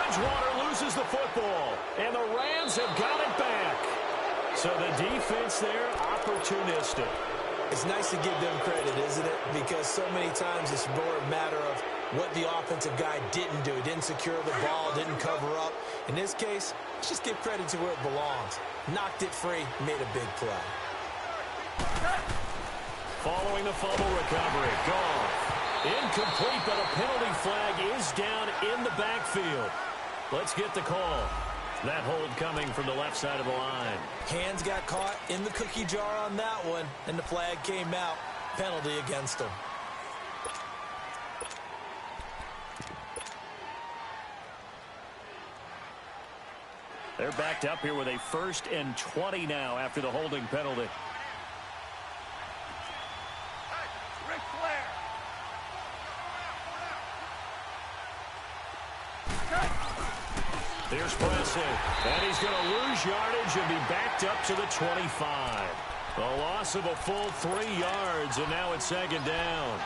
Bridgewater loses the football, and the Rams have got it back. So the defense there, opportunistic. It's nice to give them credit, isn't it? Because so many times it's more a matter of what the offensive guy didn't do. Didn't secure the ball, didn't cover up. In this case, let's just give credit to where it belongs. Knocked it free, made a big play. Following the fumble recovery, Goff. Incomplete, but a penalty flag is down in the backfield. Let's get the call. That hold coming from the left side of the line. Hands got caught in the cookie jar on that one, and the flag came out. Penalty against him. They're backed up here with a 1st and 20 now after the holding penalty. Here's pressing, and he's going to lose yardage and be backed up to the 25. A loss of a full 3 yards, and now it's 2nd down.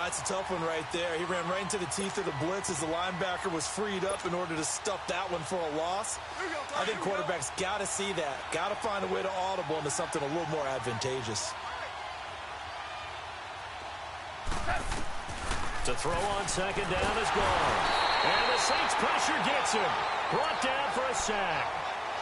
It's a tough one right there. He ran right into the teeth of the blitz as the linebacker was freed up in order to stuff that one for a loss. I think quarterbacks got to see that. Got to find a way to audible into something a little more advantageous. To throw on 2nd down is gone. And the Saints pressure gets him. Brought down for a sack.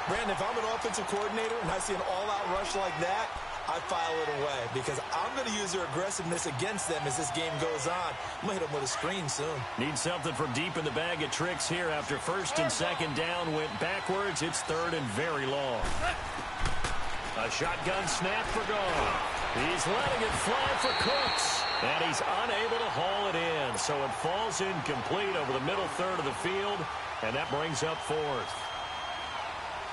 Brandon, if I'm an offensive coordinator and I see an all-out rush like that, I file it away because I'm going to use their aggressiveness against them as this game goes on. I'm going to hit them with a screen soon. Need something from deep in the bag of tricks here after 1st and 2nd down went backwards. It's 3rd and very long. A shotgun snap for Goff. He's letting it fly for Cooks. And he's unable to haul it in. So it falls incomplete over the middle third of the field. And that brings up 4th.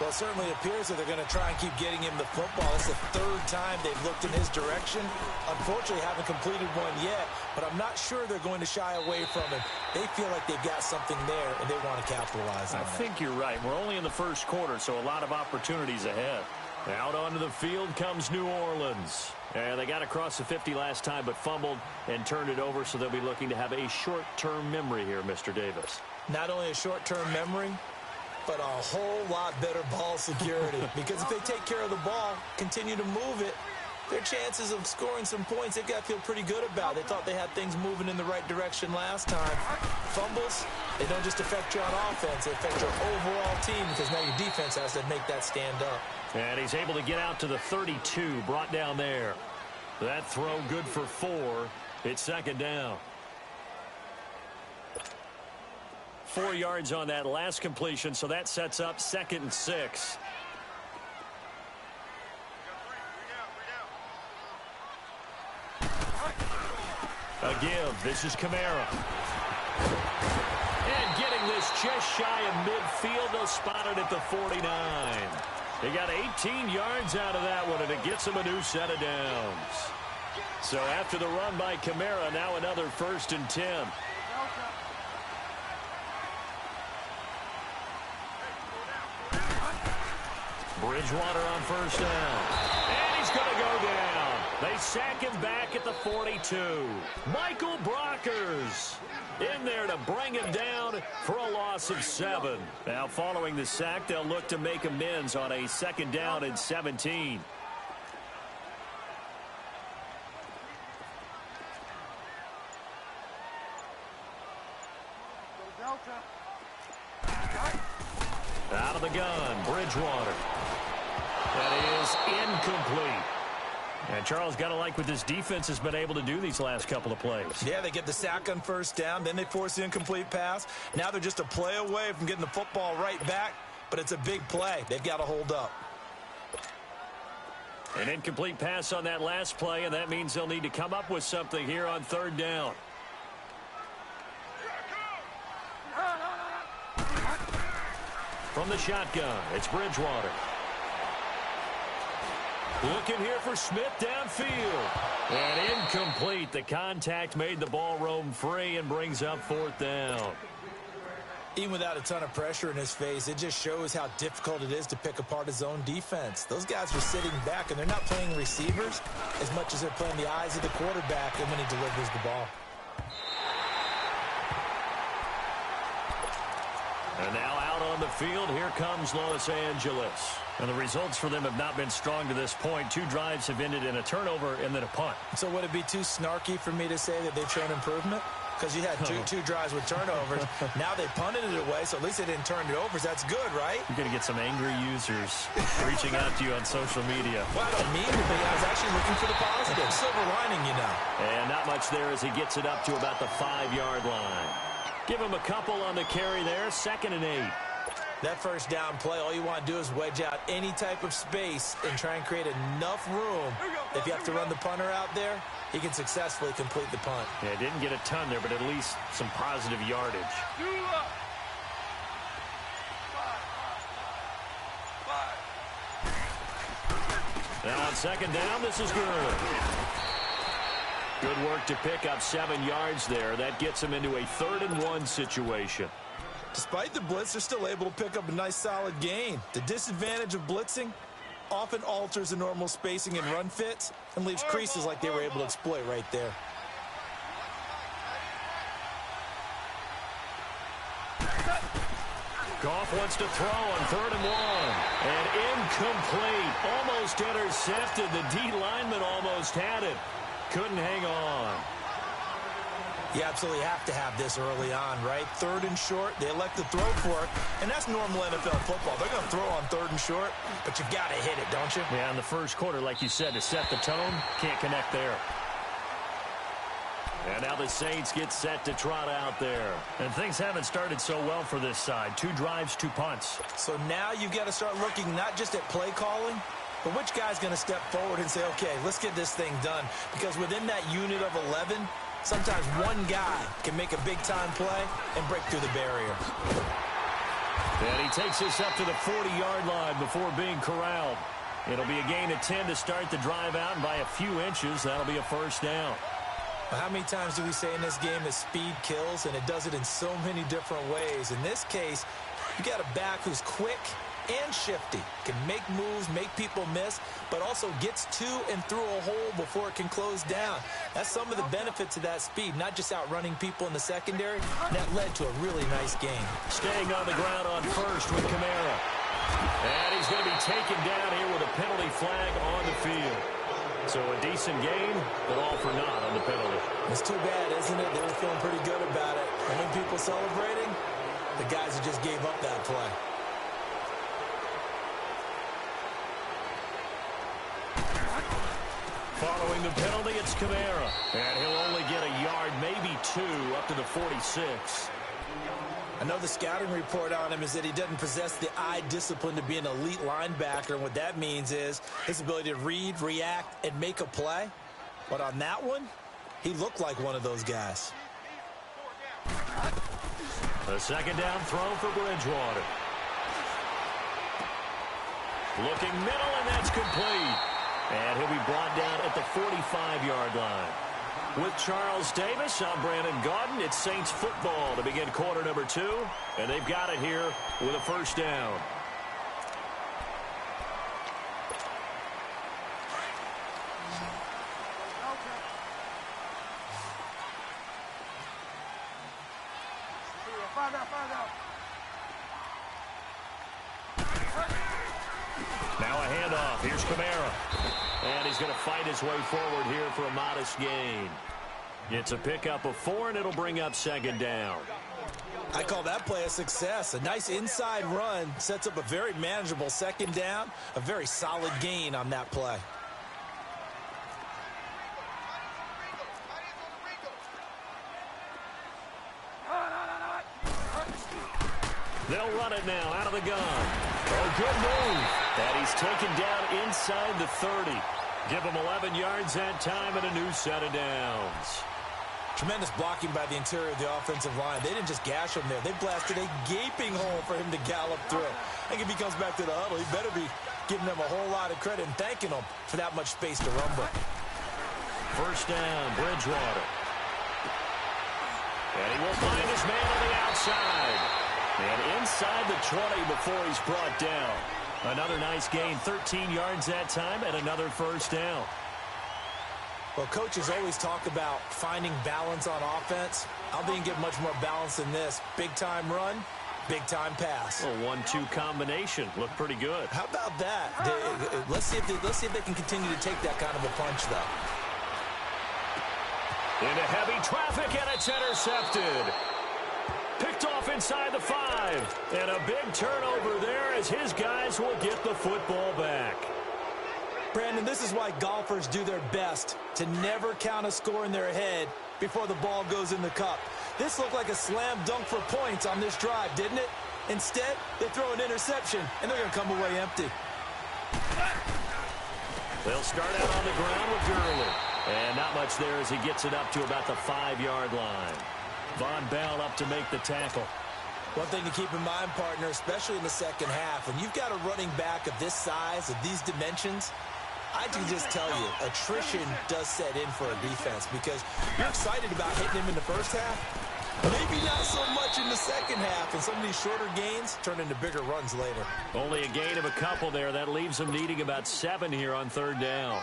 Well, it certainly appears that they're going to try and keep getting him the football. It's the 3rd time they've looked in his direction. Unfortunately, haven't completed one yet, but I'm not sure they're going to shy away from him. They feel like they've got something there, and they want to capitalize on it. I think you're right. We're only in the 1st quarter, so a lot of opportunities ahead. Out onto the field comes New Orleans. And they got across the 50 last time, but fumbled and turned it over, so they'll be looking to have a short-term memory here, Mr. Davis. Not only a short-term memory, but a whole lot better ball security. Because if they take care of the ball, continue to move it, their chances of scoring some points, they've got to feel pretty good about. They thought they had things moving in the right direction last time. Fumbles, they don't just affect you on offense, they affect your overall team because now your defense has to make that stand up. And he's able to get out to the 32, brought down there. That throw good for 4. It's 2nd down. 4 yards on that last completion, so that sets up 2nd and 6. A give. This is Kamara. And getting this just shy of midfield. They'll spot it at the 49. They got 18 yards out of that one, and it gets them a new set of downs. So after the run by Kamara, now another 1st and 10. Bridgewater on 1st down. And he's going to go down. They sack him back at the 42. Michael Brockers in there to bring him down for a loss of 7. Now following the sack, they'll look to make amends on a 2nd down and 17. Out of the gun, Bridgewater. That is incomplete. And Charles, got to like what this defense has been able to do these last couple of plays. Yeah, they get the sack on 1st down, then they force the incomplete pass. Now they're just a play away from getting the football right back, but it's a big play. They've got to hold up. An incomplete pass on that last play, and that means they'll need to come up with something here on 3rd down. From the shotgun, it's Bridgewater. Looking here for Smith downfield. And incomplete. The contact made the ball roam free and brings up 4th down. Even without a ton of pressure in his face, it just shows how difficult it is to pick apart his own defense. Those guys are sitting back, and they're not playing receivers as much as they're playing the eyes of the quarterback and when he delivers the ball. And now out on the field, here comes Los Angeles. And the results for them have not been strong to this point. 2 drives have ended in a turnover and then a punt. So would it be too snarky for me to say that they've shown improvement? Because you had two drives with turnovers. Now they punted it away, so at least they didn't turn it over. So that's good, right? You're going to get some angry users reaching out to you on social media. Well, I don't mean to be. I was actually looking for the positive. Silver lining, you know. And not much there as he gets it up to about the 5-yard line. Give him a couple on the carry there. 2nd and 8. That first down play, all you want to do is wedge out any type of space and try and create enough room. If you have to run the punter out there, he can successfully complete the punt. Yeah, didn't get a ton there, but at least some positive yardage. Now on 2nd down, this is good. Good work to pick up 7 yards there. That gets him into a 3rd and 1 situation. Despite the blitz, they're still able to pick up a nice solid gain. The disadvantage of blitzing often alters the normal spacing and run fits and leaves creases like they were able to exploit right there. Goff wants to throw on 3rd and 1. And incomplete. Almost intercepted. The D lineman almost had it. Couldn't hang on. You absolutely have to have this early on, right? 3rd and short, they elect to throw for it, and that's normal NFL football. They're going to throw on 3rd and short, but you've got to hit it, don't you? Yeah, in the first quarter, like you said, to set the tone, can't connect there. And now the Saints get set to trot out there. And things haven't started so well for this side. 2 drives, 2 punts. So now you've got to start looking not just at play calling, but which guy's going to step forward and say, okay, let's get this thing done. Because within that unit of 11, sometimes one guy can make a big-time play and break through the barrier. And he takes this up to the 40-yard line before being corralled. It'll be a gain of 10 to start the drive out, and by a few inches, that'll be a 1st down. Well, how many times do we say in this game that speed kills, and it does it in so many different ways? In this case, you got a back who's quick and shifty, can make moves, make people miss, but also gets to and through a hole before it can close down. That's some of the benefits of that speed, not just outrunning people in the secondary. That led to a really nice game. Staying on the ground on 1st with Kamara. And he's going to be taken down here with a penalty flag on the field. So a decent game, but all for naught on the penalty. It's too bad, isn't it? They were feeling pretty good about it. And when people celebrating, the guys who just gave up that play. Following the penalty, it's Kamara. And he'll only get a yard, maybe 2, up to the 46. I know the scouting report on him is that he doesn't possess the eye discipline to be an elite linebacker. And what that means is his ability to read, react, and make a play. But on that one, he looked like one of those guys. A 2nd down throw for Bridgewater. Looking middle, and that's complete. And he'll be brought down at the 45-yard line. With Charles Davis, I'm Brandon Gaudin. It's Saints football to begin quarter number 2. And they've got it here with a 1st down. Now a handoff. Here's Kamara. And he's going to fight his way forward here for a modest gain. It's a pickup of 4, and it'll bring up 2nd down. I call that play a success. A nice inside run sets up a very manageable 2nd down. A very solid gain on that play. They'll run it now out of the gun. Oh, good move. And he's taken down inside the 30. Give him 11 yards that time and a new set of downs. Tremendous blocking by the interior of the offensive line. They didn't just gash him there. They blasted a gaping hole for him to gallop through. I think if he comes back to the huddle, he better be giving them a whole lot of credit and thanking them for that much space to rumble. 1st down, Bridgewater. And he will find his man on the outside. And inside the 20 before he's brought down. Another nice gain, 13 yards that time, and another 1st down. Well, coaches always talk about finding balance on offense. I don't think you get much more balance than this. Big-time run, Big-time pass. A 1-2 combination. Looked pretty good. How about that? Let's see if they can continue to take that kind of a punch, though. Into heavy traffic, and it's intercepted. Picked off inside the 5. And a big turnover there as his guys will get the football back. Brandon, this is why golfers do their best to never count a score in their head before the ball goes in the cup. This looked like a slam dunk for points on this drive, didn't it? Instead, they throw an interception, and they're going to come away empty. They'll start out on the ground with Gurley. And not much there as he gets it up to about the 5-yard line. Von Bell up to make the tackle. One thing to keep in mind, partner, especially in the second half, when you've got a running back of this size, of these dimensions, I can just tell you, attrition does set in for a defense because you're excited about hitting him in the first half. Maybe not so much in the second half, and some of these shorter gains turn into bigger runs later. Only a gain of a couple there. That leaves him needing about 7 here on 3rd down.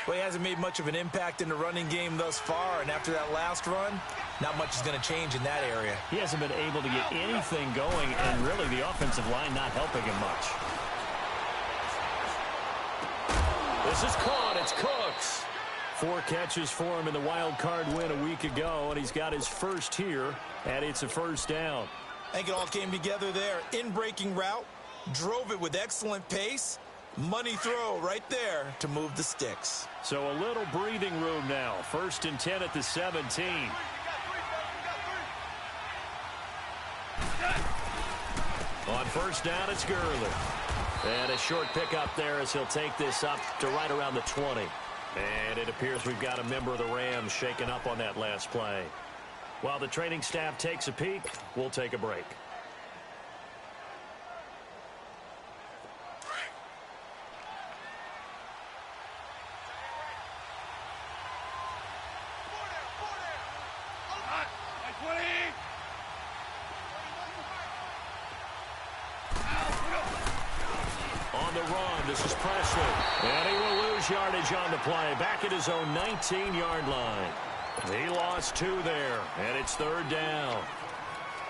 Well, he hasn't made much of an impact in the running game thus far, and after that last run, not much is going to change in that area. He hasn't been able to get anything going, and really the offensive line not helping him much. This is caught. It's Cooks. 4 catches for him in the wild card win a week ago, and he's got his first here, and it's a 1st down. I think it all came together there. In-breaking route, drove it with excellent pace. Money throw right there to move the sticks. So a little breathing room now. 1st and 10 at the 17. On 1st down, it's Gurley. And a short pickup there as he'll take this up to right around the 20. And it appears we've got a member of the Rams shaken up on that last play. While the training staff takes a peek, we'll take a break. This is Presley, and he will lose yardage on the play. Back at his own 19-yard line. He lost 2 there, and it's 3rd down.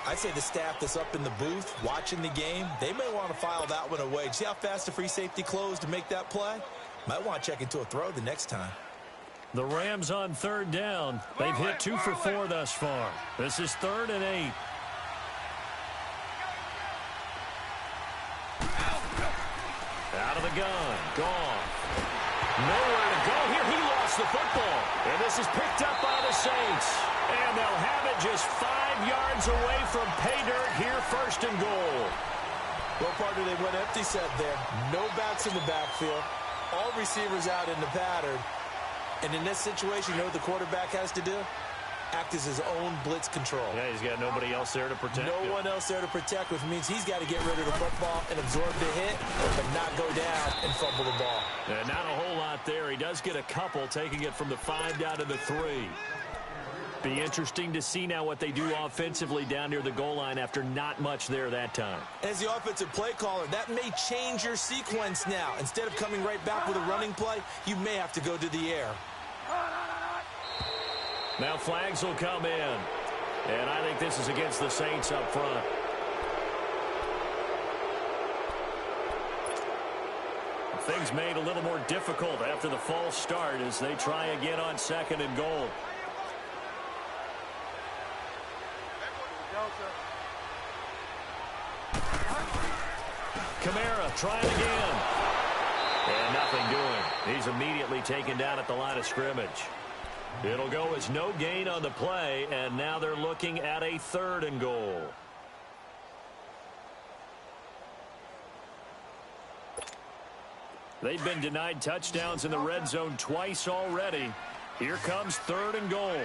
I'd say the staff that's up in the booth watching the game, they may want to file that one away. See how fast the free safety closed to make that play? Might want to check into a throw the next time. The Rams on 3rd down. They've hit 2 for 4 thus far. This is 3rd and 8. Out of the gun. Gone. Nowhere to go here. He lost the football. And this is picked up by the Saints. And they'll have it just 5 yards away from pay dirt here, 1st and goal. Well, partner, they went empty set there. No backs in the backfield. All receivers out in the pattern. And in this situation, you know what the quarterback has to do? Act as his own blitz control. Yeah, he's got nobody else there to protect him. No one else there to protect, which means he's got to get rid of the football and absorb the hit, but not go down and fumble the ball. Not a whole lot there. He does get a couple, taking it from the 5 down to the 3. Be interesting to see now what they do offensively down near the goal line after not much there that time. As the offensive play caller, that may change your sequence now. Instead of coming right back with a running play, you may have to go to the air. Now flags will come in. And I think this is against the Saints up front. Things made a little more difficult after the false start as they try again on 2nd and goal. Kamara trying again. And nothing doing. He's immediately taken down at the line of scrimmage. It'll go as no gain on the play, and now they're looking at a 3rd and goal. They've been denied touchdowns in the red zone twice already. Here comes 3rd and goal.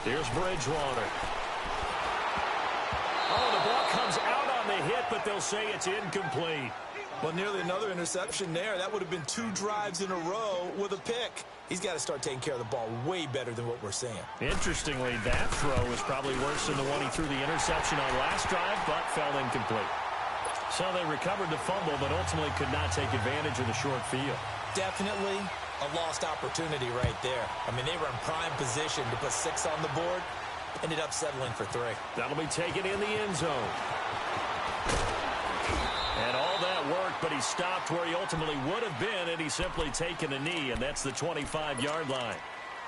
Here's Bridgewater. Oh, the ball comes out on the hit, but they'll say it's incomplete. Well, nearly another interception there. That would have been 2 drives in a row with a pick. He's got to start taking care of the ball way better than what we're seeing. Interestingly, that throw was probably worse than the one he threw the interception on last drive, but fell incomplete. So they recovered the fumble, but ultimately could not take advantage of the short field. definitely a lost opportunity right there. I mean, they were in prime position to put 6 on the board. Ended up settling for 3. That'll be taken in the end zone. And all that worked, but he stopped where he ultimately would have been, and he's simply taken a knee, and that's the 25-yard line.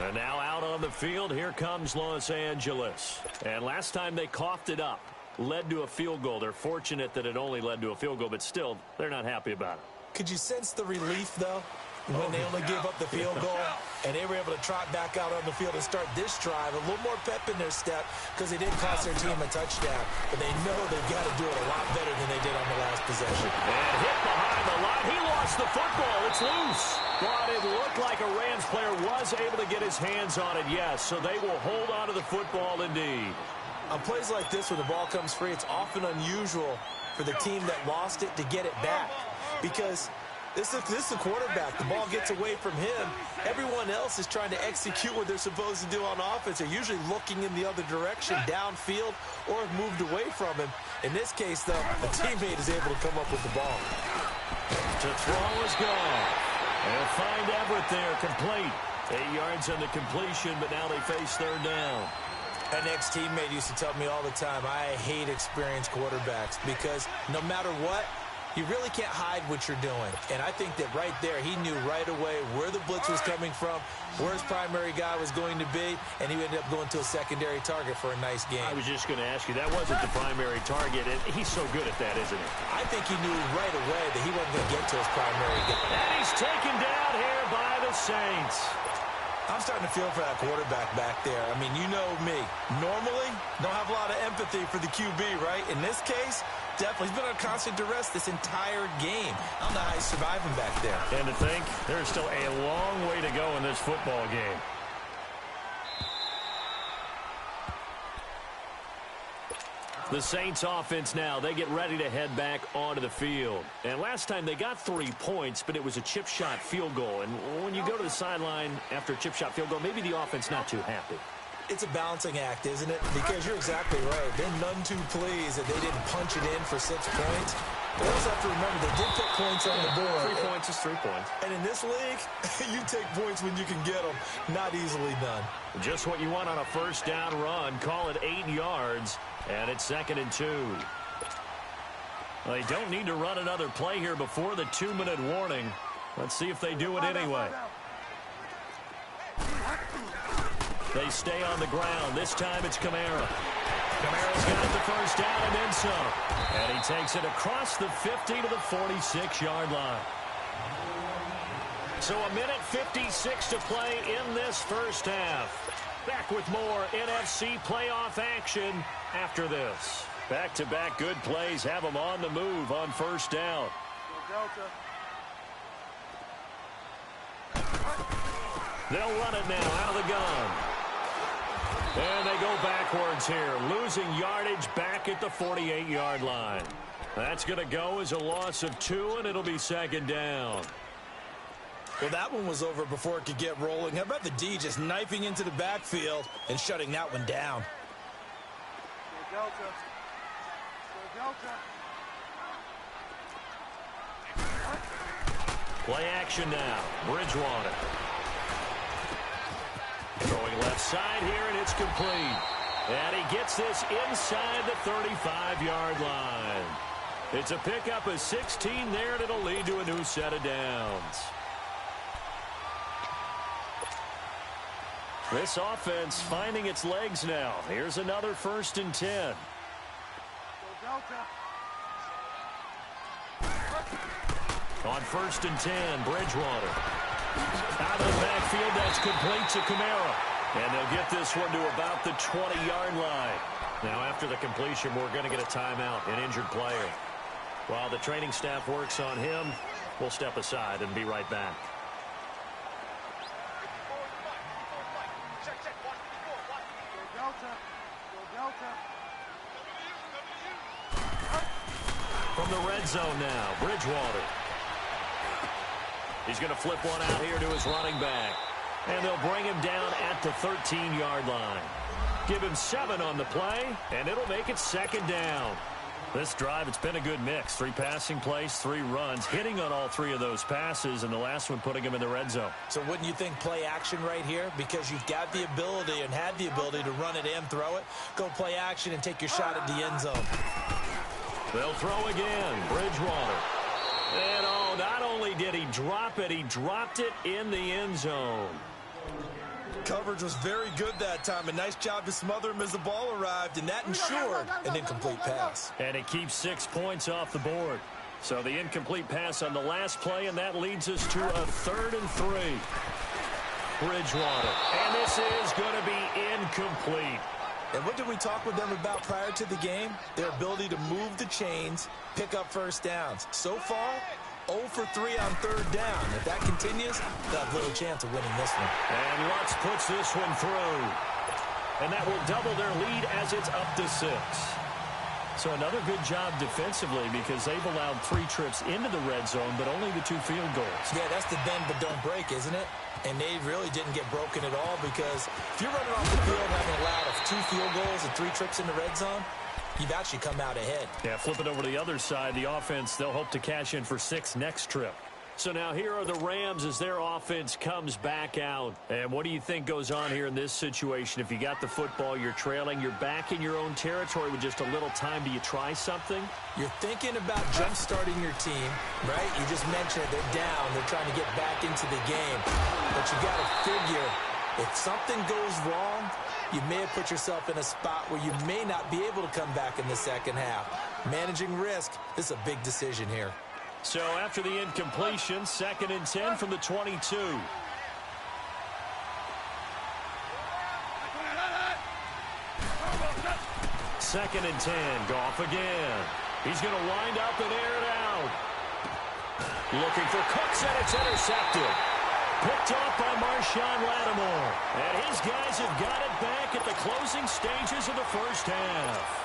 And now out on the field, here comes Los Angeles. And last time they coughed it up, led to a field goal. They're fortunate that it only led to a field goal, but still, they're not happy about it. Could you sense the relief, though, when they only gave up the field goal and they were able to trot back out on the field and start this drive? A little more pep in their step because they did cost their team a touchdown, but they know they've got to do it a lot better than they did on the last possession. And hit behind the line. He lost the football. It's loose. But it looked like a Rams player was able to get his hands on it, yes, so they will hold on to the football indeed. On plays like this, when the ball comes free, it's often unusual for the team that lost it to get it back because this is the quarterback. The ball gets away from him. Everyone else is trying to execute what they're supposed to do on offense. They're usually looking in the other direction, downfield, or have moved away from him. In this case, though, the teammate is able to come up with the ball. To throw is gone. They'll find Everett there, complete. 8 yards on the completion, but now they face third down. An ex-teammate used to tell me all the time, I hate experienced quarterbacks because no matter what, you really can't hide what you're doing. And I think that right there, he knew right away where the blitz was coming from, where his primary guy was going to be, and he ended up going to a secondary target for a nice game. I was just going to ask you, that wasn't the primary target, and he's so good at that, isn't he? I think he knew right away that he wasn't going to get to his primary guy. And he's taken down here by the Saints. I'm starting to feel for that quarterback back there. I mean, you know me. Normally, don't have a lot of empathy for the QB, right? In this case, definitely. He's been under constant duress this entire game. I don't know how he's surviving back there. And to think, there's still a long way to go in this football game. The Saints offense now, they get ready to head back onto the field. And last time they got 3 points, but it was a chip shot field goal. And when you go to the sideline after a chip shot field goal, maybe the offense not too happy. It's a balancing act, isn't it? Because you're exactly right. They're none too pleased that they didn't punch it in for 6 points. But you also have to remember, they did put points on the board. 3 points is 3 points. And in this league, you take points when you can get them. Not easily done. Just what you want on a first down run. Call it 8 yards, and it's 2nd and 2. Well, they don't need to run another play here before the 2-minute warning. Let's see if they do it anyway. They stay on the ground. This time it's Kamara. Kamara's got the first down and then some. And he takes it across the 50 to the 46-yard line. So 1:56 to play in this first half. Back with more NFC playoff action after this. Back-to-back good plays have them on the move on first down. They'll run it now out of the gun. And they go backwards here, losing yardage back at the 48-yard line. That's going to go as a loss of 2, and it'll be 2nd down. Well, that one was over before it could get rolling. How about the D just knifing into the backfield and shutting that one down? Play action now. Bridgewater. Throwing left side here, and it's complete. And he gets this inside the 35-yard line. It's a pickup of 16 there, and it'll lead to a new set of downs. This offense finding its legs now. Here's another 1st and 10. On 1st and 10, Bridgewater. Out of the backfield, that's complete to Kamara. And they'll get this one to about the 20-yard line. Now, after the completion, we're going to get a timeout, an injured player. While the training staff works on him, we'll step aside and be right back. From the red zone now, Bridgewater. He's going to flip one out here to his running back. And they'll bring him down at the 13-yard line. Give him 7 on the play, and it'll make it 2nd down. This drive, it's been a good mix. 3 passing plays, 3 runs, hitting on all 3 of those passes, and the last one putting him in the red zone. So wouldn't you think play action right here? Because you've got the ability and had the ability to run it and throw it. Go play action and take your shot at the end zone. They'll throw again. Bridgewater. And oh, not only did he drop it, he dropped it in the end zone. Coverage was very good that time. A nice job to smother him as the ball arrived, and that ensured an incomplete pass. And it keeps 6 points off the board. So the incomplete pass on the last play, and that leads us to a 3rd and 3. Bridgewater. And this is going to be incomplete. And what did we talk with them about prior to the game? Their ability to move the chains, pick up first downs. So far, 0 for 3 on 3rd down. If that continues, they'll have little chance of winning this one. And Lutz puts this one through. And that will double their lead as it's up to 6. So another good job defensively because they've allowed 3 trips into the red zone, but only the 2 field goals. Yeah, that's the bend but don't break, isn't it? And they really didn't get broken at all because if you're running off the field having allowed 2 field goals and 3 trips in the red zone, you've actually come out ahead. Yeah, flip it over to the other side. The offense, they'll hope to cash in for 6 next trip. So now here are the Rams as their offense comes back out. And what do you think goes on here in this situation? If you got the football, you're trailing, you're back in your own territory with just a little time. Do you try something? You're thinking about jump-starting your team, right? You just mentioned it. They're down. They're trying to get back into the game. But you got to figure if something goes wrong, you may have put yourself in a spot where you may not be able to come back in the second half. Managing risk, this is a big decision here. So after the incompletion, 2nd and 10 from the 22. 2nd and 10, Goff again. He's going to wind up and air it out. Looking for Cooks, and it's intercepted. Picked off by Marshawn Lattimore. And his guys have got it back at the closing stages of the first half.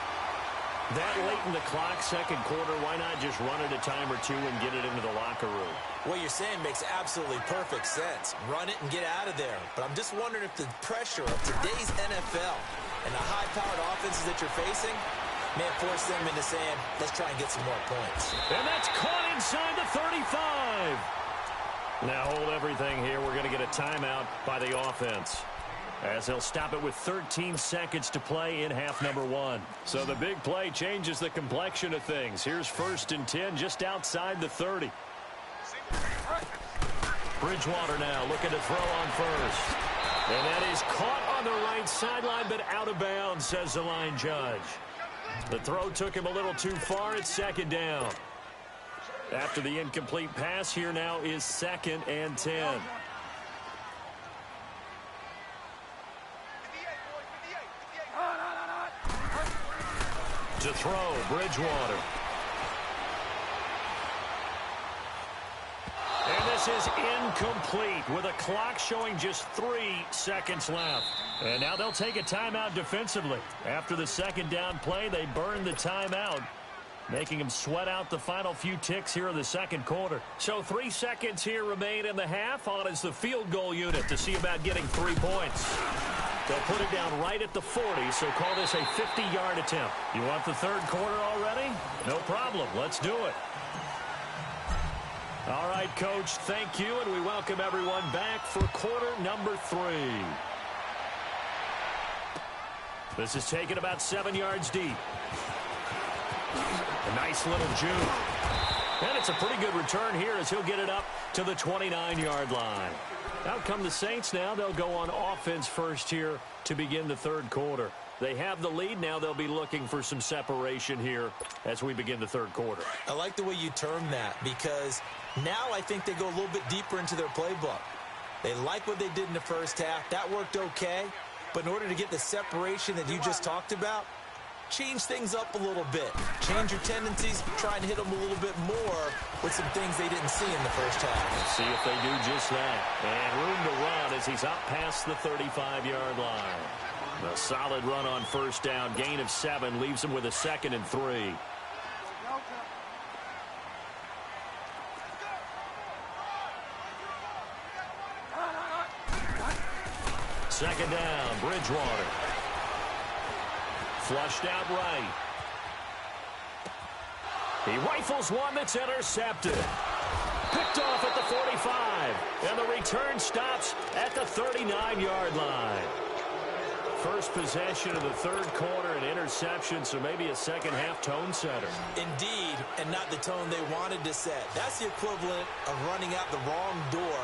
That late in the clock, 2nd quarter, why not just run it a time or 2 and get it into the locker room? What you're saying makes absolutely perfect sense. Run it and get out of there. But I'm just wondering if the pressure of today's NFL and the high-powered offenses that you're facing may force them into saying, let's try and get some more points. And that's caught inside the 35. Now hold everything here. We're going to get a timeout by the offense, as they'll stop it with 13 seconds to play in half number 1. So the big play changes the complexion of things. Here's 1st and 10 just outside the 30. Bridgewater now looking to throw on first. And that is caught on the right sideline, but out of bounds, says the line judge. The throw took him a little too far. It's 2nd down. After the incomplete pass, here now is 2nd and 10. To throw, Bridgewater. And this is incomplete with a clock showing just 3 seconds left. And now they'll take a timeout defensively. After the 2nd down play, they burn the timeout, making them sweat out the final few ticks here in the 2nd quarter. So 3 seconds here remain in the half. On is the field goal unit to see about getting 3 points. They'll put it down right at the 40, so call this a 50-yard attempt. You want the 3rd quarter already? No problem. Let's do it. All right, Coach, thank you, and we welcome everyone back for quarter number 3. This is taken about 7 yards deep. A nice little juke. And it's a pretty good return here as he'll get it up to the 29-yard line. Out come the Saints now. They'll go on offense first here to begin the 3rd quarter. They have the lead. Now they'll be looking for some separation here as we begin the 3rd quarter. I like the way you term that because now I think they go a little bit deeper into their playbook. They like what they did in the first half. That worked okay. But in order to get the separation that you just talked about, change things up a little bit. Change your tendencies, try and hit them a little bit more with some things they didn't see in the first half. Let's see if they do just that. And room to run as he's up past the 35-yard line. A solid run on 1st down. Gain of 7 leaves him with a 2nd and 3. Second down, Bridgewater. Flushed out right. He rifles one that's intercepted. Picked off at the 45. And the return stops at the 39-yard line. First possession of the third quarter, an interception, so maybe a second-half tone setter. Indeed, and not the tone they wanted to set. That's the equivalent of running out the wrong door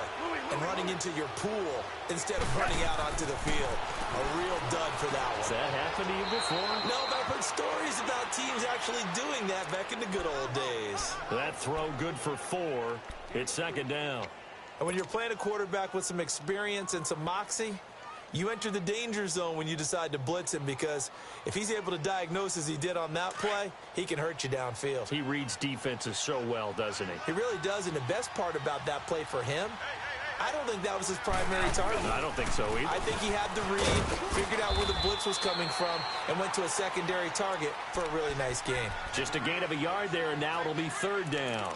and running into your pool instead of running out onto the field. A real dud for that one. Has that happened to you before? No, but I've heard stories about teams actually doing that back in the good old days. That throw good for 4. It's second down. And when you're playing a quarterback with some experience and some moxie, you enter the danger zone when you decide to blitz him, because if he's able to diagnose as he did on that play, he can hurt you downfield. He reads defenses so well, doesn't he? He really does, and the best part about that play for him, I don't think that was his primary target. I don't think so either. I think he had the read, figured out where the blitz was coming from, and went to a secondary target for a really nice gain. Just a gain of a yard there, and now it'll be third down.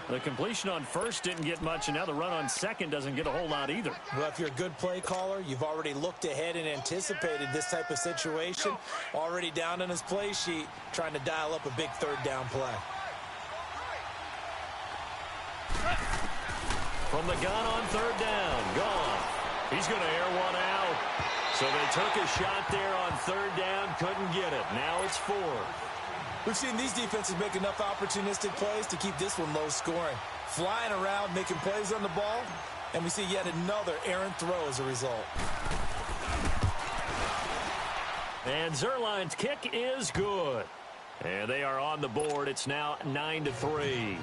The completion on first didn't get much, and now the run on second doesn't get a whole lot either. Well, if you're a good play caller, you've already looked ahead and anticipated this type of situation. Already down on his play sheet, trying to dial up a big third down play. From the gun on third down, gone. He's going to air one out. So they took a shot there on third down, couldn't get it. Now it's 4. We've seen these defenses make enough opportunistic plays to keep this one low scoring. Flying around, making plays on the ball, and we see yet another errant throw as a result. And Zerline's kick is good. And they are on the board. It's now 9-3.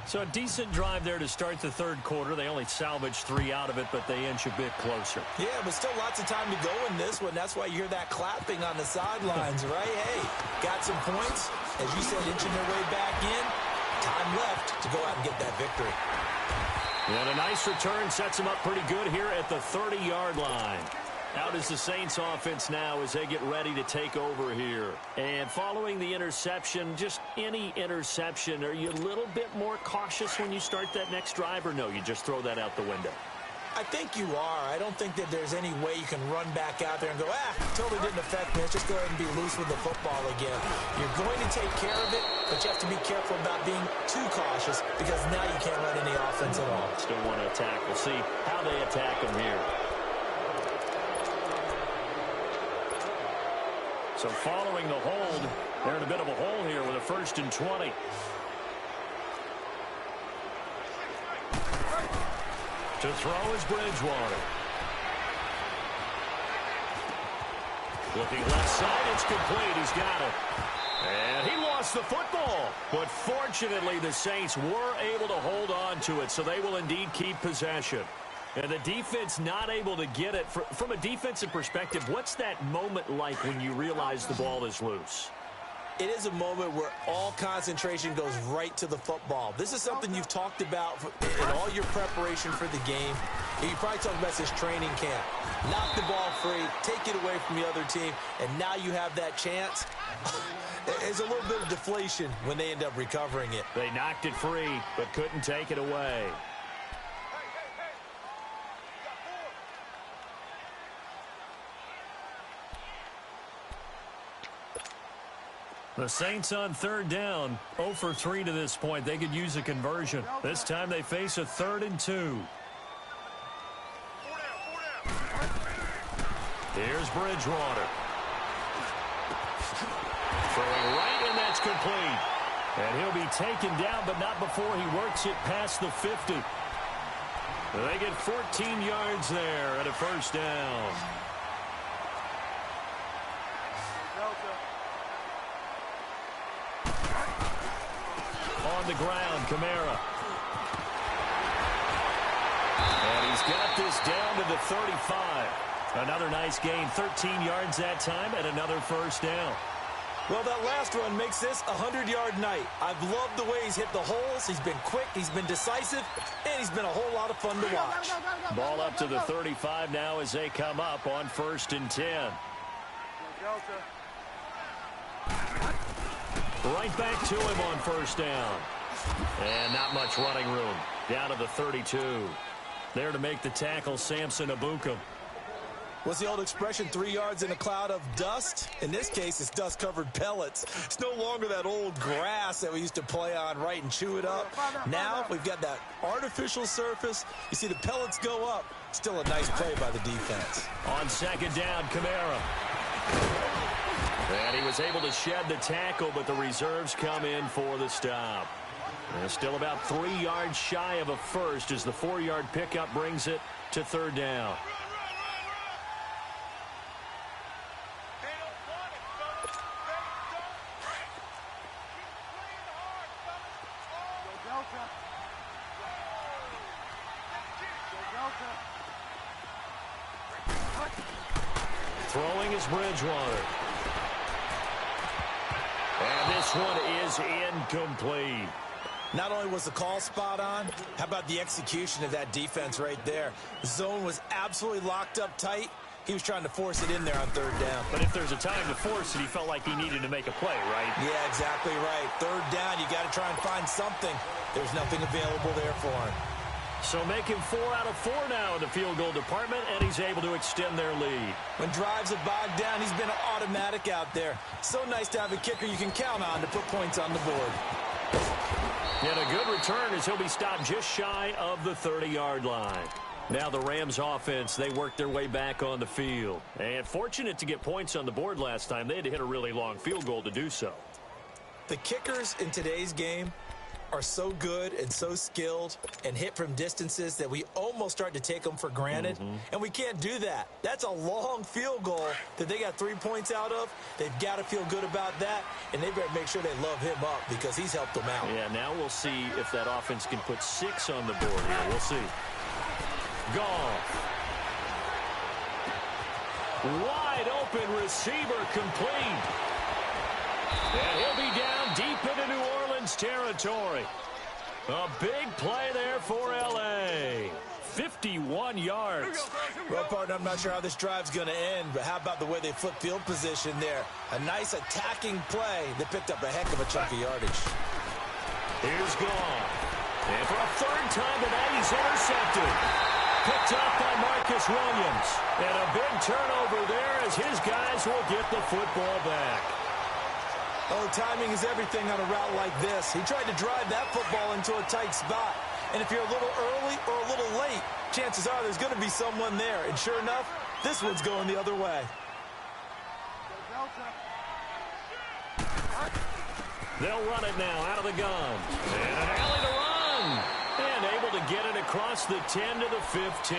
So a decent drive there to start the third quarter. They only salvaged 3 out of it, but they inch a bit closer. Yeah, but still lots of time to go in this one. That's why you hear that clapping on the sidelines, right? Hey, got some points. As you said, inching their way back in. Time left to go out and get that victory. And a nice return sets them up pretty good here at the 30-yard line. Out is the Saints offense now as they get ready to take over here. And following the interception, just any interception, are you a little bit more cautious when you start that next drive, or no, you just throw that out the window? I think you are. I don't think that there's any way you can run back out there and go, totally didn't affect me. Let's just go ahead and be loose with the football again. You're going to take care of it, but you have to be careful about being too cautious, because now you can't run any offense at all. Still want to attack. We'll see how they attack them here. So following the hold, they're in a bit of a hole here with a 1st and 20. To throw is Bridgewater. Looking left side, it's complete. He's got it. And he lost the football. But fortunately, the Saints were able to hold on to it, so they will indeed keep possession. And the defense not able to get it. From a defensive perspective, what's that moment like when you realize the ball is loose? It is a moment where all concentration goes right to the football. This is something you've talked about in all your preparation for the game. And you probably talked about this training camp. Knock the ball free, take it away from the other team, and now you have that chance. There's a little bit of deflation when they end up recovering it. They knocked it free, but couldn't take it away. The Saints on third down, 0 for 3 to this point. They could use a conversion. This time they face a 3rd and 2. Here's Bridgewater. Throwing right, and that's complete. And he'll be taken down, but not before he works it past the 50. They get 14 yards there at a 1st down. On the ground, Kamara. And he's got this down to the 35. Another nice gain, 13 yards that time, and another 1st down. Well, that last run makes this a 100-yard night. I've loved the way he's hit the holes. He's been quick, he's been decisive, and he's been a whole lot of fun to watch. Ball up to the 35 now as they come up on 1st and 10. Right back to him on 1st down. And not much running room. Down to the 32. There to make the tackle, Samson Abuka. What's the old expression, 3 yards in a cloud of dust? In this case, it's dust-covered pellets. It's no longer that old grass that we used to play on, right, and chew it up. Now we've got that artificial surface. You see the pellets go up. Still a nice play by the defense. On second down, Kamara. And he was able to shed the tackle, but the reserves come in for the stop. And still about 3 yards shy of a first as the 4-yard pickup brings it to third down. Throwing is Bridgewater. And this one is incomplete. Not only was the call spot on, how about the execution of that defense right there? The zone was absolutely locked up tight. He was trying to force it in there on third down. But if there's a time to force it, he felt like he needed to make a play, right? Yeah, exactly right. Third down, you got to try and find something. There's nothing available there for him. So make him 4 out of 4 now in the field goal department, and he's able to extend their lead. When drives are bogged down, he's been automatic out there. So nice to have a kicker you can count on to put points on the board. And a good return as he'll be stopped just shy of the 30-yard line. Now the Rams offense, they work their way back on the field. And fortunate to get points on the board last time. They had to hit a really long field goal to do so. The kickers in today's game are so good and so skilled and hit from distances that we almost start to take them for granted. And we can't do that. That's a long field goal that they got 3 points out of. They've got to feel good about that, and they better make sure they love him up because he's helped them out. Yeah, now we'll see if that offense can put 6 on the board here. We'll see. Goff. Wide open receiver complete. And he'll be down deep into New Orleans territory. A big play there for L.A. 51 yards. Well, partner, I'm not sure how this drive's going to end, but how about the way they flip field position there? A nice attacking play that picked up a heck of a chunk of yardage. Here's Goff. And for a third time tonight, he's intercepted. Picked up by Marcus Williams. And a big turnover there as his guys will get the football back. Oh, timing is everything on a route like this. He tried to drive that football into a tight spot. And if you're a little early or a little late, chances are there's going to be someone there. And sure enough, this one's going the other way. They'll run it now out of the gun. And an alley to run. And able to get it across the 10 to the 15.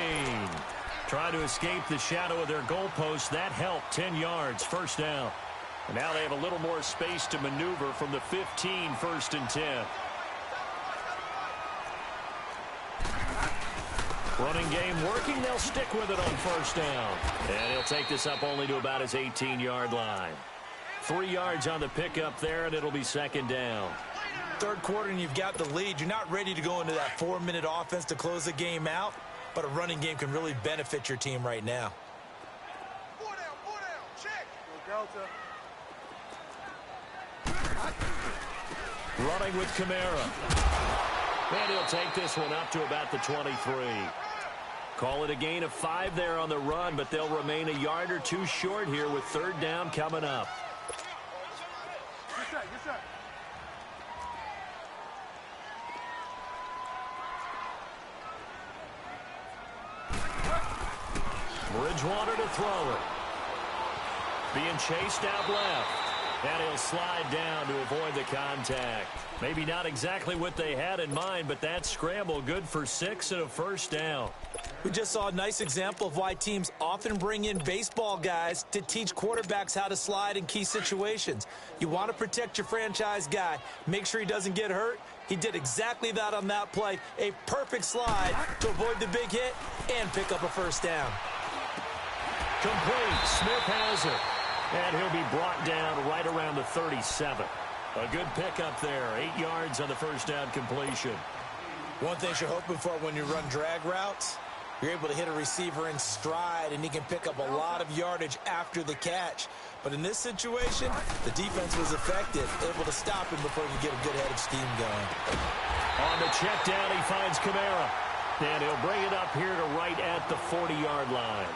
Trying to escape the shadow of their goalpost. That helped. 10 yards. First down. And now they have a little more space to maneuver from the 15, 1st and 10. Running game working. They'll stick with it on first down. And he'll take this up only to about his 18-yard line. 3 yards on the pickup there, and it'll be second down. Third quarter, and you've got the lead. You're not ready to go into that 4-minute offense to close the game out, but a running game can really benefit your team right now. 4 down, check. Delta. Running with Kamara. And he'll take this one up to about the 23. Call it a gain of 5 there on the run, but they'll remain a yard or two short here with third down coming up. Yes, sir. Bridgewater to throw it. Being chased out left. And he'll slide down to avoid the contact. Maybe not exactly what they had in mind, but that scramble good for 6 and a first down. We just saw a nice example of why teams often bring in baseball guys to teach quarterbacks how to slide in key situations. You want to protect your franchise guy. Make sure he doesn't get hurt. He did exactly that on that play. A perfect slide to avoid the big hit and pick up a first down. Complete. Smith has it. And he'll be brought down right around the 37. A good pickup there. 8 yards on the first down completion. One thing you're hoping for when you run drag routes, you're able to hit a receiver in stride, and he can pick up a lot of yardage after the catch. But in this situation, the defense was effective, able to stop him before he could get a good head of steam going. On the check down, he finds Kamara. And he'll bring it up here to right at the 40-yard line.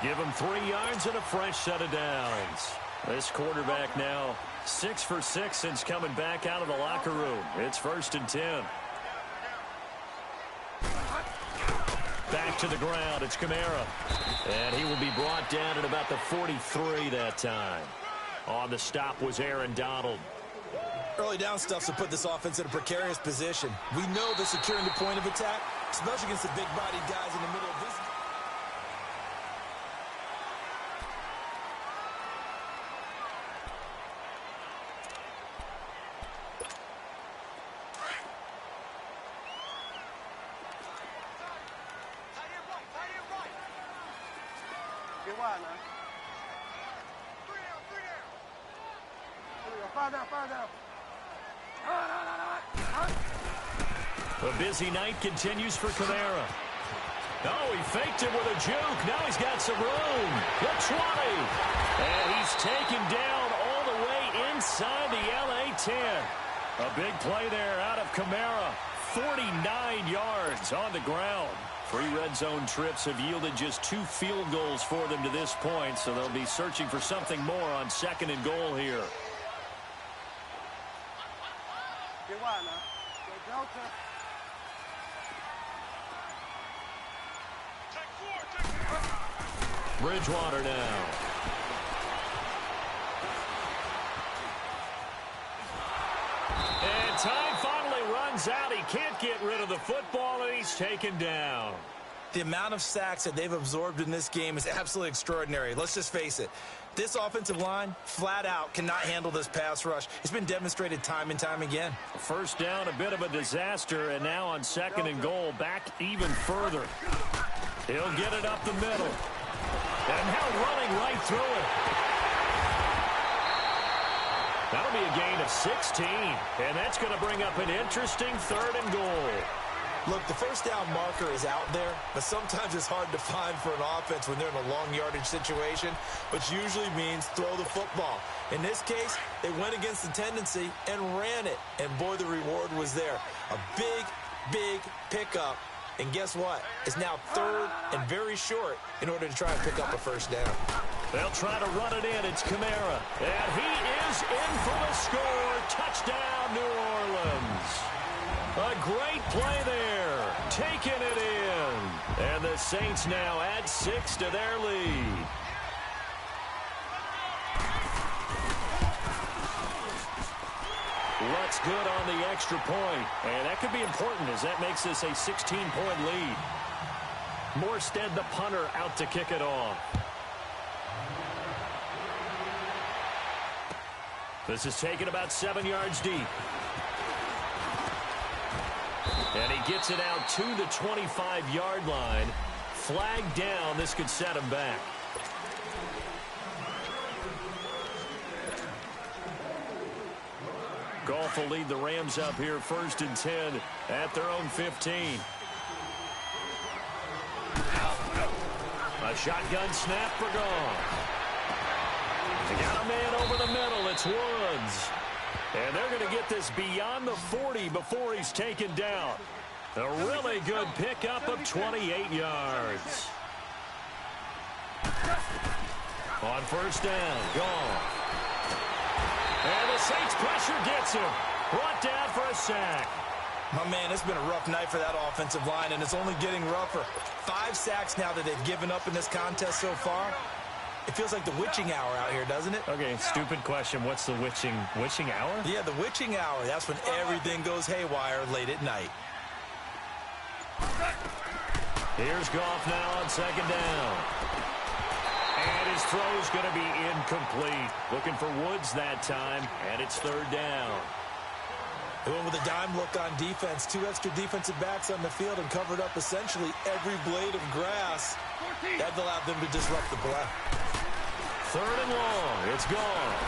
Give him 3 yards and a fresh set of downs. This quarterback now 6 for 6 since coming back out of the locker room. It's 1st and 10. Back to the ground. It's Kamara. And he will be brought down at about the 43 that time. On the stop was Aaron Donald. Early down stuff to put this offense in a precarious position. We know they're securing the point of attack, especially against the big-bodied guys in the middle of this. Get wide now. 3 down. 5 down. A busy night continues for Kamara. Oh, he faked him with a juke. Now he's got some room. The 20. And he's taken down all the way inside the LA 10. A big play there out of Kamara. 49 yards on the ground. 3 red zone trips have yielded just 2 field goals for them to this point, so they'll be searching for something more on 2nd and goal here. Get wide now. Go Delta. Bridgewater now. And time finally runs out. He can't get rid of the football, and he's taken down. The amount of sacks that they've absorbed in this game is absolutely extraordinary. Let's just face it. This offensive line, flat out, cannot handle this pass rush. It's been demonstrated time and time again. 1st down, a bit of a disaster, and now on 2nd and goal, back even further. He'll get it up the middle. And now running right through it. That'll be a gain of 16, and that's going to bring up an interesting 3rd and goal. Look, the 1st down marker is out there, but sometimes it's hard to find for an offense when they're in a long yardage situation, which usually means throw the football. In this case, they went against the tendency and ran it, and boy, the reward was there. A big pickup, and guess what? It's now 3rd and very short in order to try and pick up a 1st down. They'll try to run it in. It's Kamara, and he is in for the score. Touchdown, New Orleans. A great play there, taking it in. And the Saints now add 6 to their lead. Looks good on the extra point. And that could be important as that makes this a 16-point lead. Morstead, the punter, out to kick it off. This is taken about 7 yards deep. And he gets it out to the 25-yard line. Flag down. This could set him back. Goff will lead the Rams up here 1st and 10 at their own 15. A shotgun snap for Goff. They got a man over the middle. It's Woods. And they're going to get this beyond the 40 before he's taken down. A really good pickup of 28 yards. On 1st down, Goff. And the Saints pressure gets him. Brought down for a sack. My man, it's been a rough night for that offensive line, and it's only getting rougher. 5 sacks now that they've given up in this contest so far. It feels like the witching hour out here, doesn't it? Okay, stupid question. What's the witching hour? Yeah, the witching hour. That's when everything goes haywire late at night. Here's Goff now on 2nd down. And his throw's going to be incomplete. Looking for Woods that time, and it's 3rd down. They went with a dime look on defense. 2 extra defensive backs on the field and covered up essentially every blade of grass. That allowed them to disrupt the play. 3rd and long. It's Goff.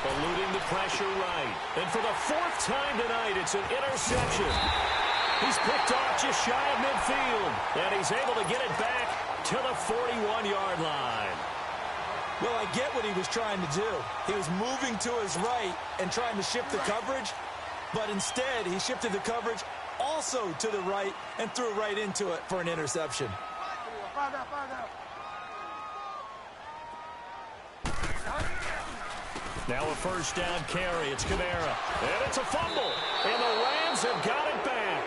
Eluding the pressure right. And for the 4th time tonight, it's an interception. He's picked off just shy of midfield. And he's able to get it back to the 41-yard line. Well, I get what he was trying to do. He was moving to his right and trying to shift the coverage. But instead, he shifted the coverage also to the right and threw right into it for an interception. 5 down. Now a first down carry. It's Kamara. And it's a fumble. And the Rams have got it back.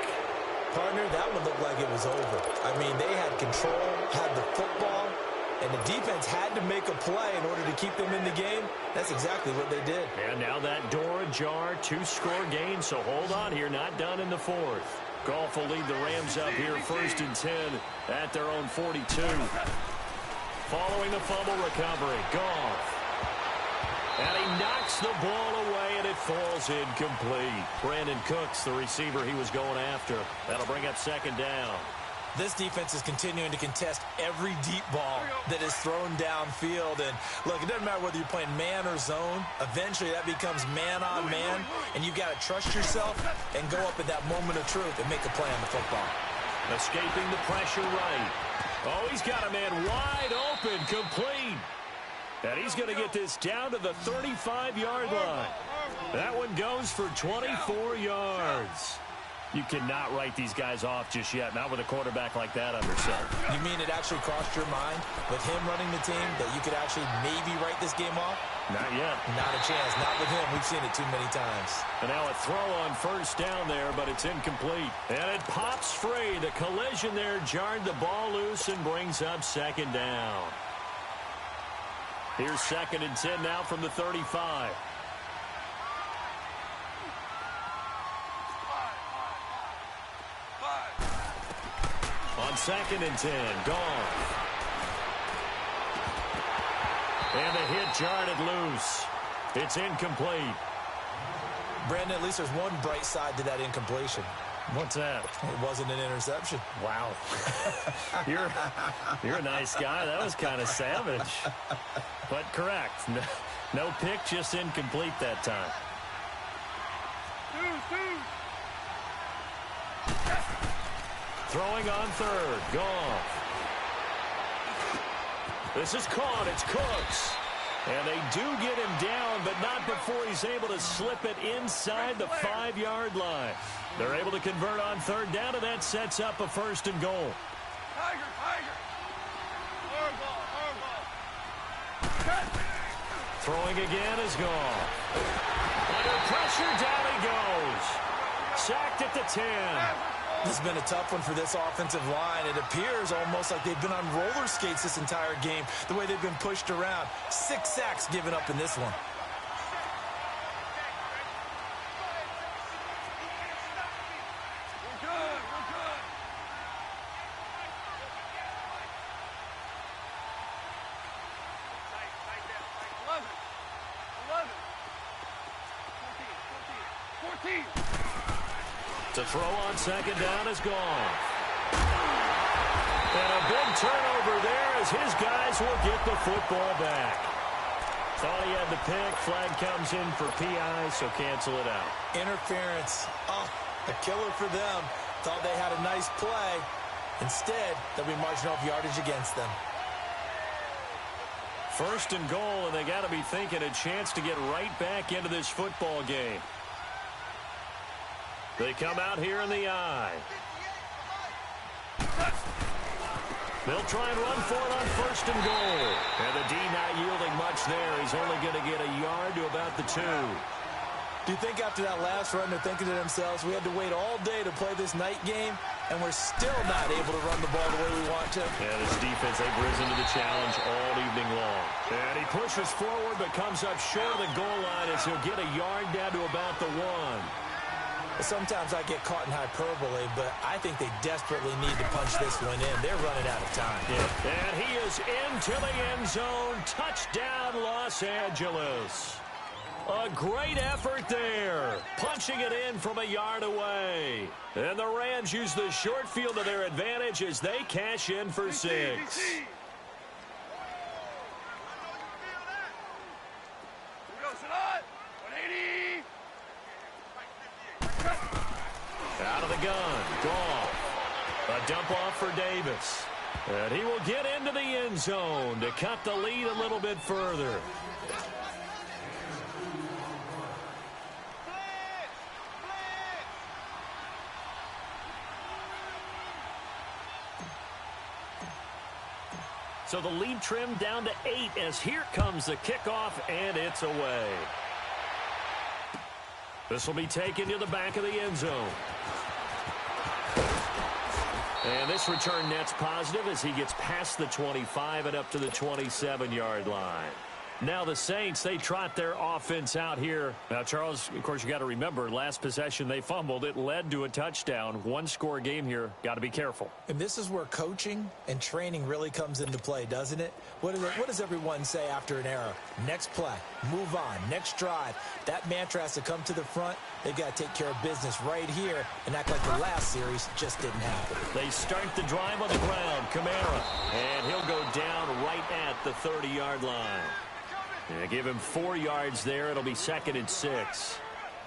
Partner, that one looked like it was over. I mean, they had control, had the football, and the defense had to make a play in order to keep them in the game. That's exactly what they did. And now that door ajar, 2-score gain, so hold on here, not done in the fourth. Goff will lead the Rams up here, 1st and 10 at their own 42. Following the fumble recovery, Goff. And he knocks the ball away, and it falls incomplete. Brandon Cooks, the receiver he was going after. That'll bring up 2nd down. This defense is continuing to contest every deep ball that is thrown downfield. And, look, it doesn't matter whether you're playing man or zone. Eventually, that becomes man-on-man, and you've got to trust yourself and go up at that moment of truth and make a play on the football. Escaping the pressure right. Oh, he's got a man wide open, complete. And he's going to get this down to the 35-yard line. That one goes for 24 yards. You cannot write these guys off just yet, not with a quarterback like that under center. You mean it actually crossed your mind with him running the team that you could actually maybe write this game off? Not yet. Not a chance. Not with him. We've seen it too many times. And now a throw on first down there, but it's incomplete. And it pops free. The collision there jarred the ball loose and brings up 2nd down. Here's 2nd and 10 now from the 35. On 2nd and 10, Goff. And the hit jarred it loose. It's incomplete. Brandon, at least there's one bright side to that incompletion. What's that? It wasn't an interception. Wow. You're a nice guy. That was kind of savage. But correct. No pick, just incomplete that time. Throwing on 3rd. Goff. This is caught. It's Cooks. And they do get him down, but not before he's able to slip it inside the 5-yard line. They're able to convert on 3rd down, and that sets up a 1st and goal. Throwing again is Goff. Under pressure, down he goes. Sacked at the 10. This has been a tough one for this offensive line. It appears almost like they've been on roller skates this entire game, the way they've been pushed around. 6 sacks given up in this one. To throw on 2nd down is gone. And a big turnover there as his guys will get the football back. Thought he had the pick. Flag comes in for PI, so cancel it out. Interference. Oh, a killer for them. Thought they had a nice play. Instead, they'll be marching off yardage against them. 1st and goal, and they got to be thinking a chance to get right back into this football game. They come out here in the eye. They'll try and run for it on 1st and goal. And the D not yielding much there. He's only going to get a yard to about the 2. Do you think after that last run they're thinking to themselves, we had to wait all day to play this night game, and we're still not able to run the ball the way we want to? Yeah, this defense, they've risen to the challenge all evening long. And he pushes forward but comes up short of the goal line as he'll get a yard down to about the 1. Sometimes I get caught in hyperbole, but I think they desperately need to punch this one in. They're running out of time. Yeah. And he is into the end zone. Touchdown, Los Angeles. A great effort there. Punching it in from a yard away. And the Rams use the short field to their advantage as they cash in for 6. Out of the gun, Goff. A dump off for Davis. And he will get into the end zone to cut the lead a little bit further. So the lead trimmed down to 8 as here comes the kickoff, and it's away. This will be taken to the back of the end zone. And this return net's positive as he gets past the 25 and up to the 27-yard line. Now the Saints, they trot their offense out here. Now, Charles, of course, you got to remember, last possession they fumbled. It led to a touchdown. One-score game here. Got to be careful. And this is where coaching and training really comes into play, doesn't it? What does everyone say after an error? Next play, move on, next drive. That mantra has to come to the front. They've got to take care of business right here and act like the last series just didn't happen. They start the drive on the ground. Kamara. And he'll go down right at the 30-yard line. Yeah, give him 4 yards there. It'll be 2nd and 6.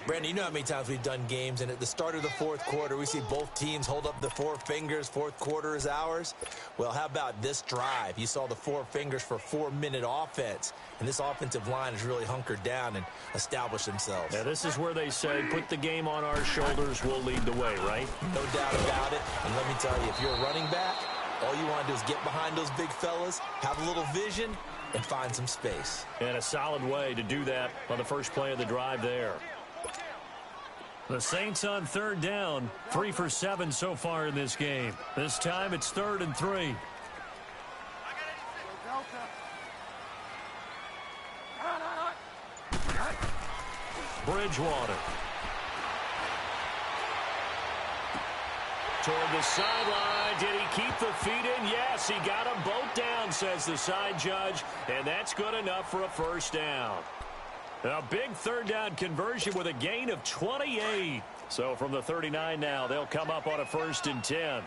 Brandon, you know how many times we've done games, and at the start of the fourth quarter, we see both teams hold up the 4 fingers. Fourth quarter is ours. Well, how about this drive? You saw the 4 fingers for 4-minute offense, and this offensive line has really hunkered down and established themselves. Yeah, this is where they say, put the game on our shoulders, we'll lead the way, right? No doubt about it. And let me tell you, if you're a running back, all you want to do is get behind those big fellas, have a little vision, and find some space. And a solid way to do that on the first play of the drive there. The Saints on 3rd down, 3 for 7 so far in this game. This time it's 3rd and 3. Bridgewater. Toward the sideline. Did he keep the feet in? Yes, he got them both down, says the side judge. And that's good enough for a first down. A big 3rd down conversion with a gain of 28. So from the 39 now, they'll come up on a 1st and 10.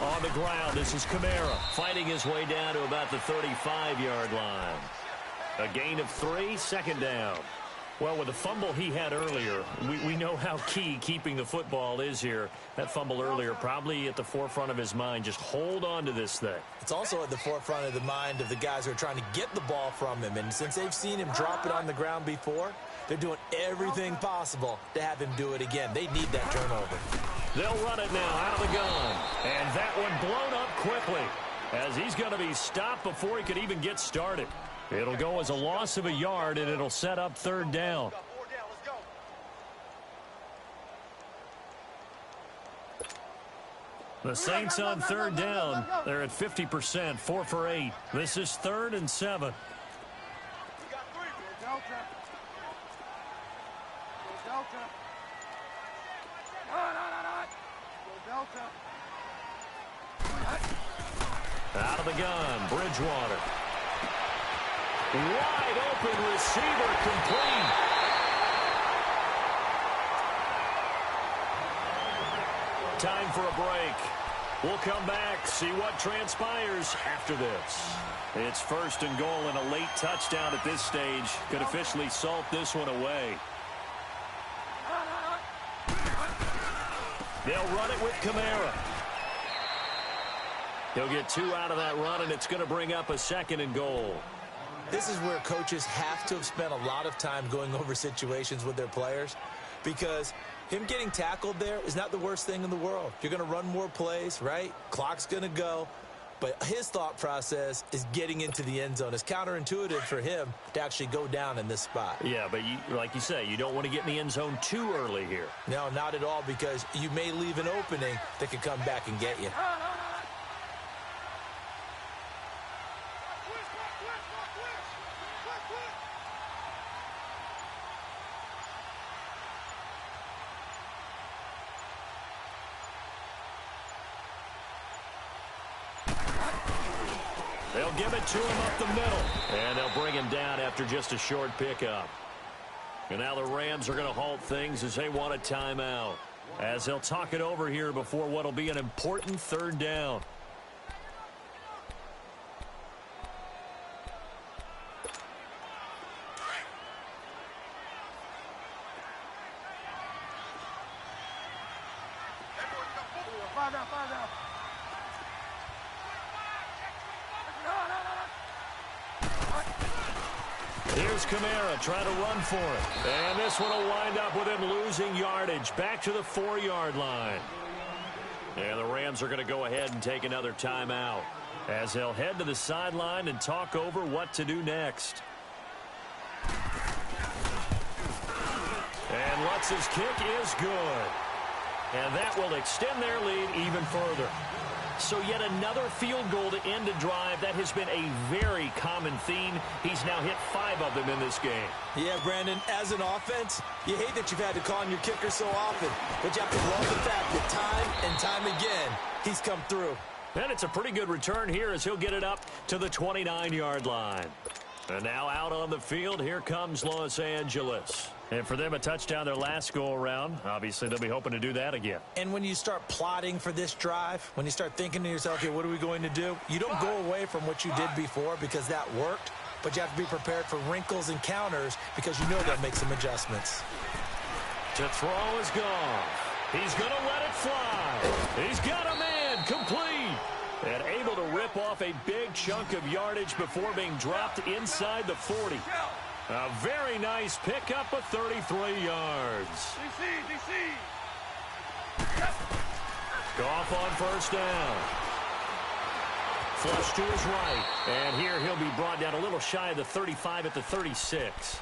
On the ground, this is Kamara fighting his way down to about the 35-yard line. A gain of 3, 2nd down. Well, with the fumble he had earlier, we know how key keeping the football is here. That fumble earlier probably at the forefront of his mind. Just hold on to this thing. It's also at the forefront of the mind of the guys who are trying to get the ball from him. And since they've seen him drop it on the ground before, they're doing everything possible to have him do it again. They need that turnover. They'll run it now out of the gun. And that one blown up quickly as he's going to be stopped before he could even get started. It'll go as a loss of a yard, and it'll set up 3rd down. The Saints on 3rd down. They're at 50%, 4 for 8. This is 3rd and 7. Out of the gun, Bridgewater. Wide open receiver, complete. Time for a break. We'll come back, see what transpires after this. It's 1st and goal, and a late touchdown at this stage could officially salt this one away. They'll run it with Kamara. He'll get 2 out of that run, and it's going to bring up a 2nd and goal. This is where coaches have to have spent a lot of time going over situations with their players, because him getting tackled there is not the worst thing in the world. You're going to run more plays, right? Clock's going to go. But his thought process is getting into the end zone. It's counterintuitive for him to actually go down in this spot. Yeah, but like you say, you don't want to get in the end zone too early here. No, not at all, because you may leave an opening that could come back and get you. They'll give it to him up the middle. And they'll bring him down after just a short pickup. And now the Rams are going to halt things as they want a timeout, as they'll talk it over here before what will be an important 3rd down. Here's Kamara trying to run for it. And this one will wind up with him losing yardage back to the 4-yard line. And the Rams are going to go ahead and take another timeout as they'll head to the sideline and talk over what to do next. And Lutz's kick is good. And that will extend their lead even further. So yet another field goal to end a drive. That has been a very common theme. He's now hit 5 of them in this game. Yeah, Brandon, as an offense, you hate that you've had to call on your kicker so often. But you have to love the fact that time and time again, he's come through. And it's a pretty good return here as he'll get it up to the 29-yard line. And now out on the field, here comes Los Angeles. And for them, a touchdown their last go-around. Obviously, they'll be hoping to do that again. And when you start plotting for this drive, when you start thinking to yourself, okay, what are we going to do? You don't go away from what you did before because that worked, but you have to be prepared for wrinkles and counters because you know they'll make some adjustments. To throw is gone. He's going to let it fly. He's got a man complete. And able to rip off a big chunk of yardage before being dropped inside the 40. A very nice pickup of 33 yards. Goff on first down. Flush to his right. And here he'll be brought down a little shy of the 35 at the 36.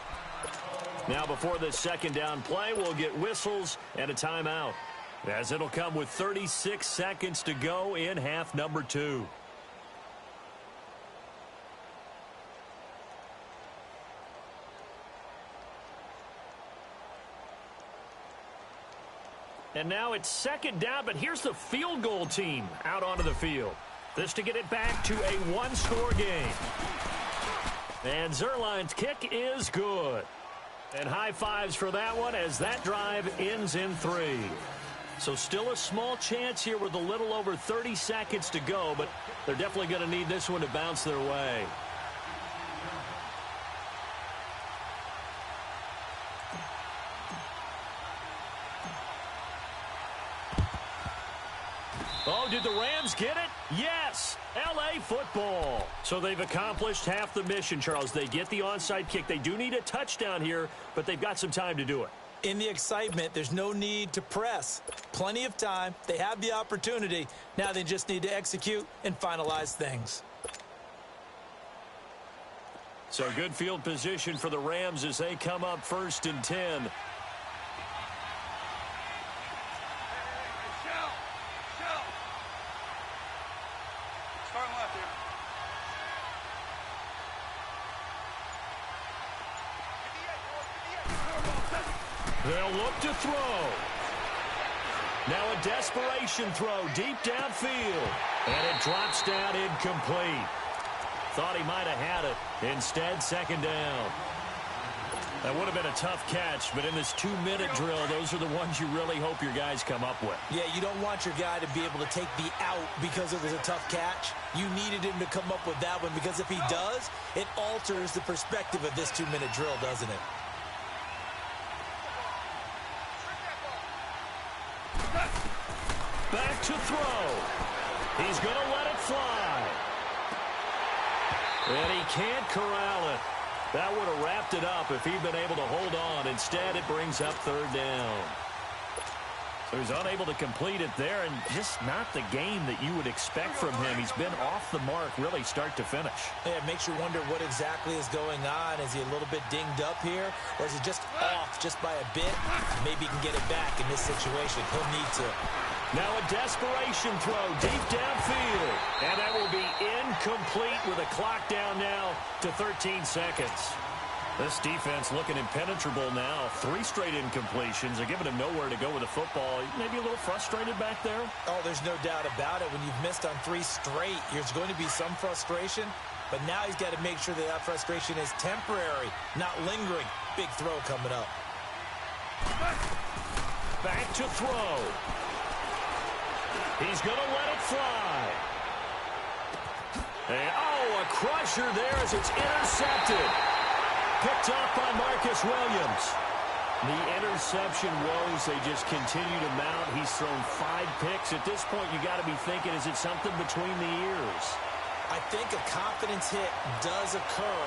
Now before this second down play, we'll get whistles and a timeout, as it'll come with 36 seconds to go in half number 2. And now it's second down, but here's the field goal team out onto the field. This to get it back to a one-score game. And Zerline's kick is good. And high fives for that one as that drive ends in 3. So still a small chance here with a little over 30 seconds to go, but they're definitely going to need this one to bounce their way. Oh, did the Rams get it? Yes! L.A. football. So they've accomplished half the mission, Charles. They get the onside kick. They do need a touchdown here, but they've got some time to do it. In the excitement, there's no need to press. Plenty of time. They have the opportunity. Now they just need to execute and finalize things. So good field position for the Rams as they come up 1st and 10. They'll look to throw. Now a desperation throw deep downfield. And it drops down incomplete. Thought he might have had it. Instead, second down. That would have been a tough catch, but in this 2-minute drill, those are the ones you really hope your guys come up with. Yeah, you don't want your guy to be able to take the out because it was a tough catch. You needed him to come up with that one because if he does, it alters the perspective of this 2-minute drill, doesn't it? Back to throw. He's going to let it fly. And he can't corral it. That would have wrapped it up if he'd been able to hold on. Instead, it brings up 3rd down. So he's unable to complete it there, and just not the game that you would expect from him. He's been off the mark really start to finish. Yeah, it makes you wonder what exactly is going on. Is he a little bit dinged up here, or is he just off just by a bit? Maybe he can get it back in this situation. He'll need to. Now a desperation throw deep downfield. And that will be incomplete with a clock down now to 13 seconds. This defense looking impenetrable now. 3 straight incompletions. They're giving him nowhere to go with the football. Maybe a little frustrated back there. Oh, there's no doubt about it. When you've missed on 3 straight, there's going to be some frustration. But now he's got to make sure that that frustration is temporary, not lingering. Big throw coming up. Back to throw. He's going to let it fly. And, a crusher there as it's intercepted. Picked off by Marcus Williams. The interception woes, they just continue to mount. He's thrown 5 picks. At this point, you got to be thinking, is it something between the ears? I think a confidence hit does occur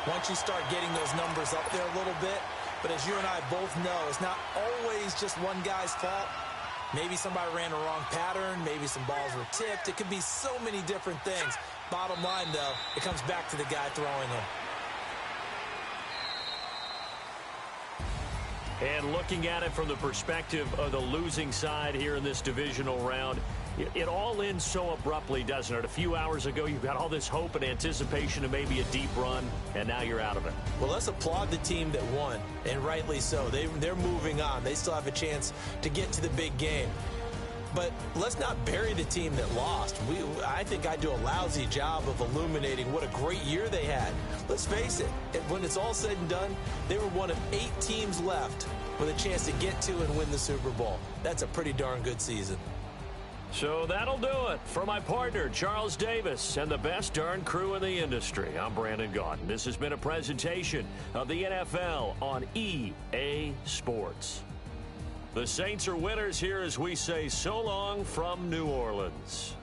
once you start getting those numbers up there a little bit. But as you and I both know, it's not always just one guy's fault. Maybe somebody ran a wrong pattern. Maybe some balls were tipped. It could be so many different things. Bottom line, though, it comes back to the guy throwing them. And looking at it from the perspective of the losing side here in this divisional round, it all ends so abruptly, doesn't it? A few hours ago, you've got all this hope and anticipation of maybe a deep run, and now you're out of it. Well, let's applaud the team that won, and rightly so. They're moving on. They still have a chance to get to the big game. But let's not bury the team that lost. I think I do a lousy job of illuminating what a great year they had. Let's face it, when it's all said and done, they were one of 8 teams left with a chance to get to and win the Super Bowl. That's a pretty darn good season. So that'll do it. For my partner, Charles Davis, and the best darn crew in the industry, I'm Brandon Gaudin. This has been a presentation of the NFL on EA Sports. The Saints are winners here as we say so long from New Orleans.